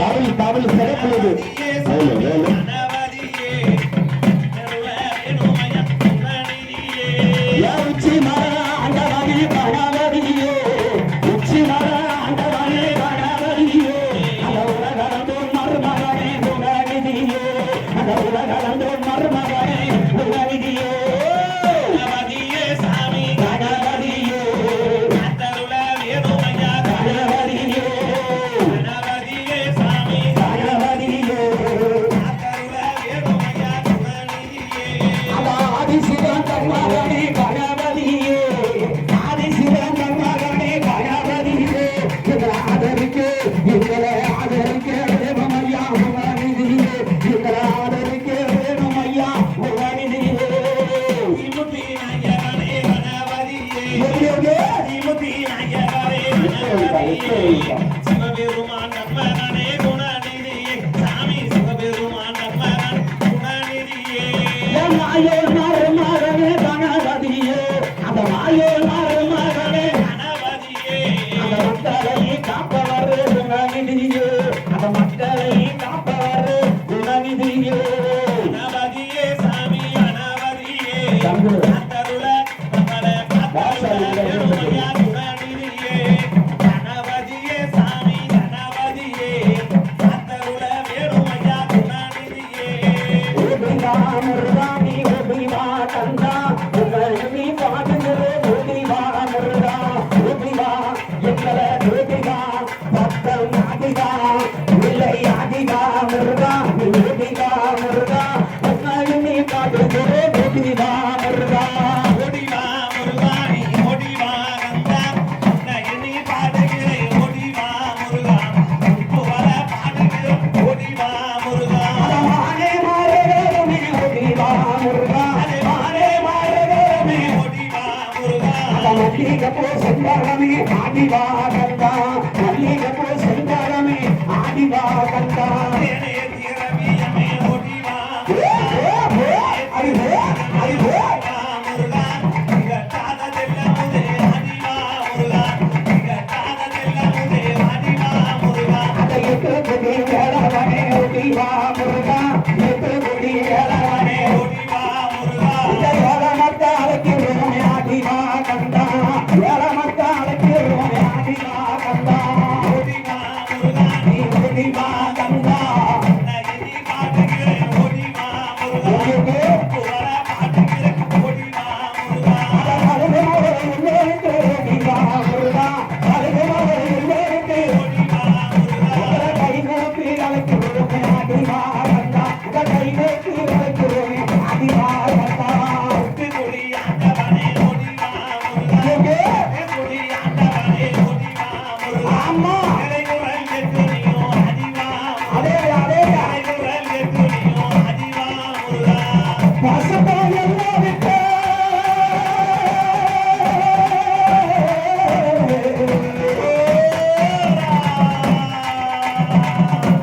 தவில் சிறப்புள்ளது உச்சி மர ஆண்டவனே கணவதியே உச்சி மர ஆண்டவனே கணவதியே அந்த உலகளந்தோன் மருமகனே குணநிதியே அந்த உலகளந்தோன் மருமகனே குணநிதியே சாமி கணவதியே கணவதியே கணவதியே சாமி கணவதியே ஆதிசிவன் மகனே கணபதியே ஆதிசிவன் மகனே கணபதியே எங்களை ஆதரிக்க வேணுமையா உபநிதியே எங்களை ஆதரிக்க வேணுமையா உபநிதியே திமுத்தி நாயகனே கணபதியே திமுத்தி நாயகனே கணபதியே சிவபெருமான் மகனே குணநிதியே சாமி சிவபெருமான் மகன் குணநிதியே மாயோ மருமகனே கணபதியே அந்த மாயோ மருமகனே கணபதியே அந்த மக்களை காப்பவர் குணநிதியே அந்த மக்களை காப்பவர் குணநிதியே கணபதியே சாமி கணபதியே அந்தருள நம்மளை காப்பவர் பெருமையா குணநிதியே கணபதியே சாமி கணபதியே அந்தருள வேணுமையா குணநிதியே முருகானி ஓபிவா கந்தா உங்களை பாடுகிறே ஓபிவா முருகா ஓபிவா எங்களை ஓபிவா பக்தம் ஆதிவா இல்லை ஆதிவா முருகா ஓபிவா முருகா உங்களை பாடுகிறே ஓபிவா முருகா ஓடிவா முருகா நீ ஓடிவா கந்தா உன்னை பாடுகிறே ஓடிவா முருகா இப்போ வர பாடுகிறே ஓடிவா முருகா மானே மாரே ஓடிவா முருகா மானே மாரே ஓடிவா முருகா மல்லிகப்பூ செந்தாரமே ஆடிவா கந்தா மல்லிகப்பூ செந்தாரமே ஆடிவா கந்தா திரவியமே ஓடிவா அறிவே அறிவே முருகா கட்டாததெல்ல முதே ஆடிவா முருகா கட்டாததெல்ல முதே ஆடிவா முருகா அதையக்கு குடி வேளவனே ஓடிவா முருகா எக்கு குடி வேளவனே ஓடிவா முருகா இந்த வேளமத்தாளுக்கு ரோமே ஆடிவா கந்தா வேளமத்தாளுக்கு ரோமே ஆடிவா கந்தா ஓடிவா முருகா நீ ஓடிவா கந்தா நயனி பாடுகிறே ஓடிவா முருகா புவர பாடுகிறே ஓடிவா முருகா அழுகுமோடு உள்ளேக்கு ஓடிவா முருகா அழுகுமோடு உள்ளேக்கு ஓடிவா முருகா கை நோக்கி அழைக்கு ரோமே ஆடிவா கந்தா கை நோக்கி அழைக்கு ரோமே ஆடிவா கந்தா குடி ஆண்டவனே ஓடிவா முருகா குடி ஆண்டவனே ஓடிவா முருகா அம்மா இறைகுரல் கேட்குறியோ ஆடிவா அதே அதே இறைகுரல் கேட்குறியோ ஆடிவா முருகா பசப்பா எல்லாருக்கு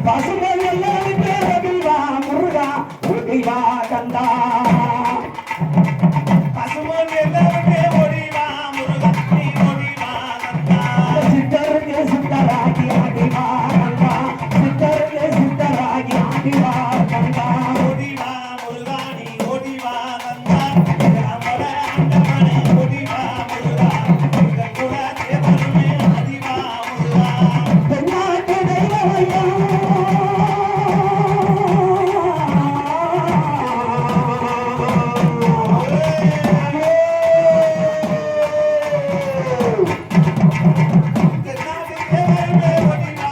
பசப்பா எல்லாருக்கு ஓடிவா முருகா ஓடிவா கந்தா பசுமன் எல்லாருக்கு ஓடிவா முருகா நீ ஓடிவா கந்தா சித்தருக்கு சித்தராகி ஆடிவா கந்தா சித்தருக்கு சித்தராகி ஆடிவா கந்தா ஓடிவா முருகா நீ ஓடிவா கந்தா ராமர ஆண்டவனே ஓடிவா முருகா குல தேவனே ஆடிவா முருகா தென்னாட்டு தெய்வமையா தென்னாட்டு தேவனே ஓடிவா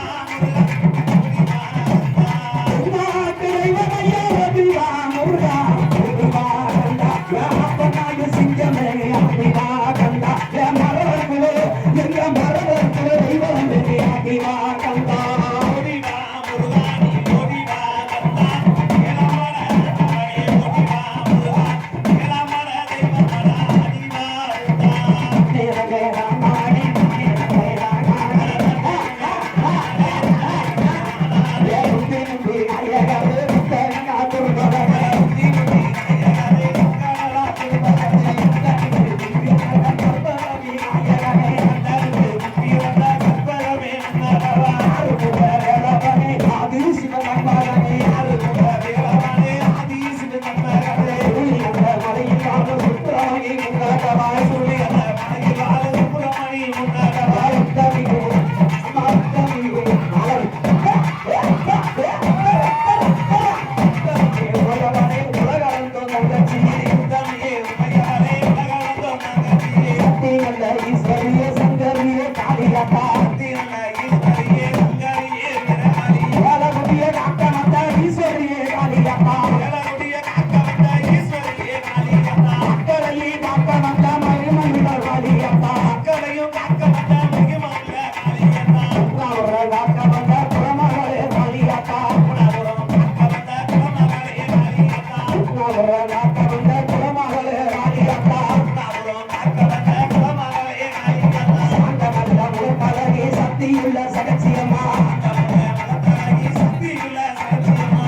சகச்சியம்மா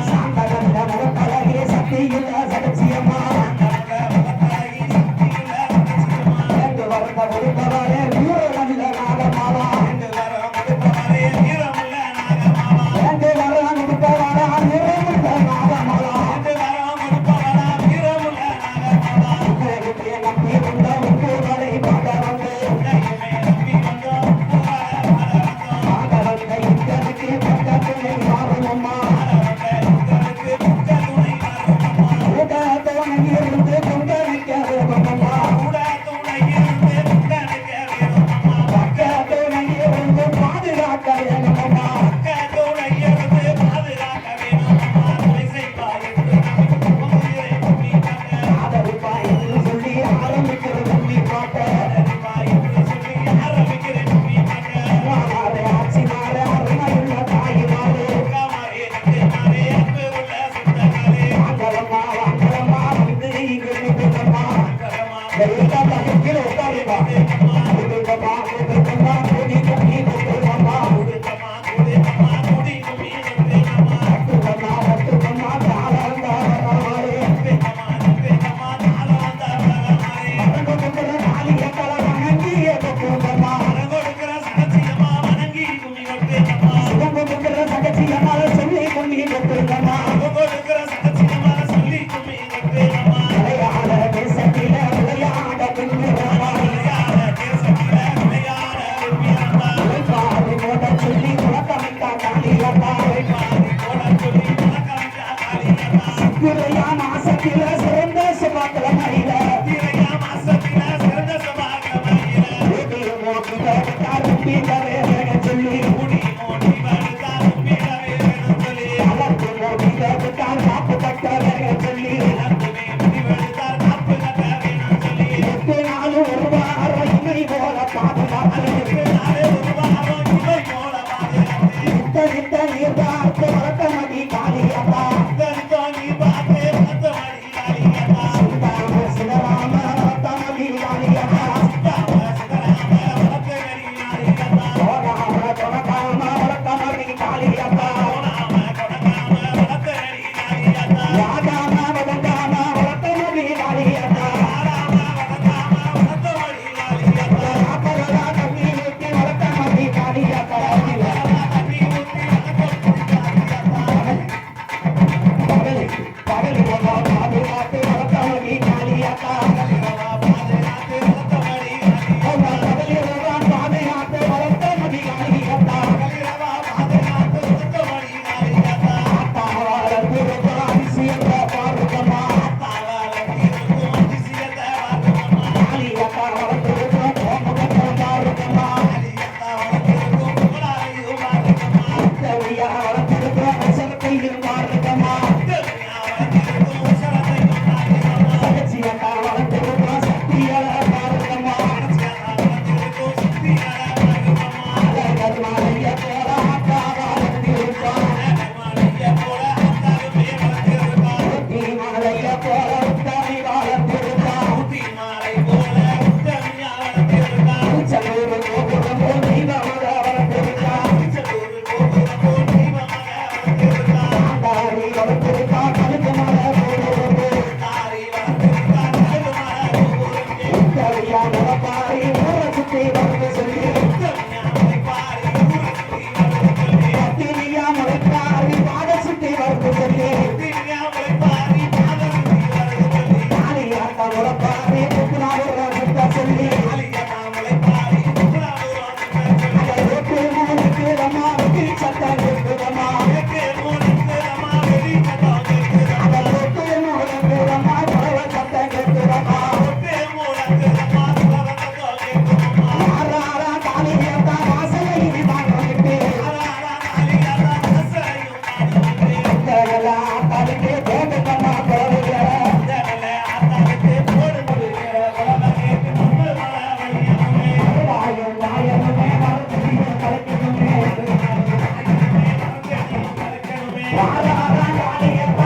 சாந்தகந்த முகத்தழகி சக்தியுள்ள சகச்சியம்மா எங்கு வருந்த முடிப்பவரே வீரமுள்ள நாகமாவா எங்கு வர முடிப்பவரா நிறமுள்ள நாகமாவா நம்பி வந்த உங்களை பாட வந்து வாராரா காளியப்பா